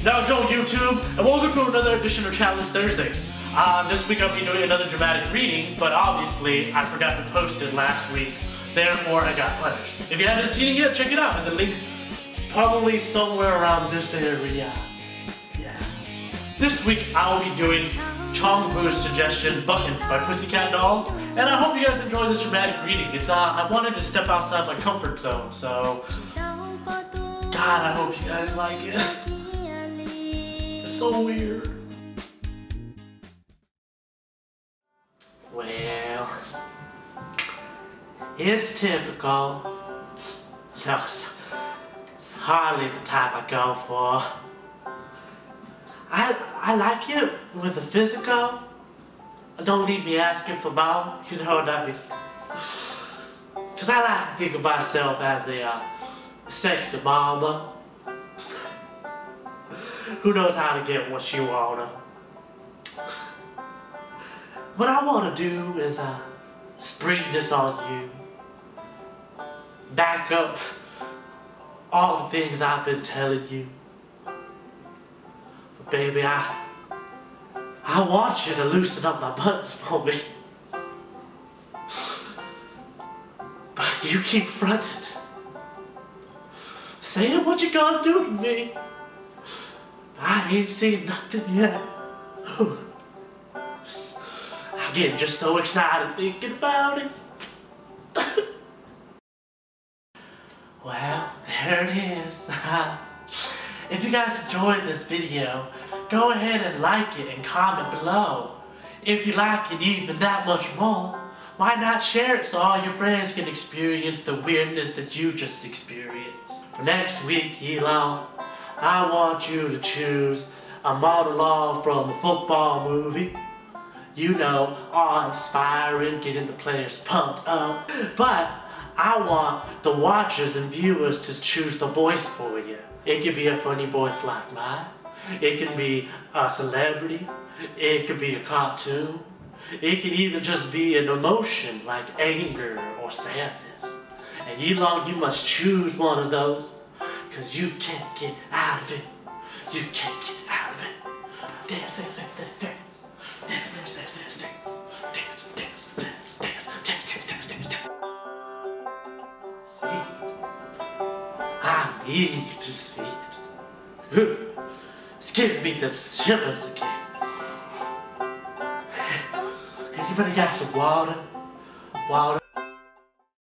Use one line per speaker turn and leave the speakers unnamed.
Now Joe YouTube, and welcome to another edition of Challenge Thursdays. This week I'll be doing another dramatic reading, but obviously I forgot to post it last week, therefore I got punished. If you haven't seen it yet, check it out, and the link probably somewhere around this area. Yeah. This week I'll be doing Chongbu's Suggestion Buttons by Pussycat Dolls, and I hope you guys enjoy this dramatic reading. I wanted to step outside my comfort zone, so God, I hope you guys like it. It's so weird. Well, it's typical. No, it's hardly the type I go for. I like it with the physical. Don't leave me asking for more, you know what I mean? Cause I like to think of myself as the sexy mama who knows how to get what she wanna. What I wanna do is spring this on you. Back up all the things I've been telling you. But baby, I want you to loosen up my buttons for me. But you keep fronting, saying what you gonna do to me. I ain't seen nothing yet. I'm getting just so excited thinking about it. Well, there it is. If you guys enjoyed this video, go ahead and like it and comment below. If you like it even that much more, why not share it so all your friends can experience the weirdness that you just experienced? For next week, Elon, I want you to choose a monologue from a football movie. You know, awe-inspiring, getting the players pumped up. But I want the watchers and viewers to choose the voice for you. It could be a funny voice like mine. It can be a celebrity. It could be a cartoon. It could even just be an emotion like anger or sadness. And Elon, you must choose one of those, because you can't get out of it. You can't get out of it. Dance, dance, dance, dance, dance. Dance, dance, dance, dance, dance. Dance, dance, dance, dance, dance, dance, dance, dance, dance. See it. I need to see it. It's giving me them shivers again. Anybody got some water? Water?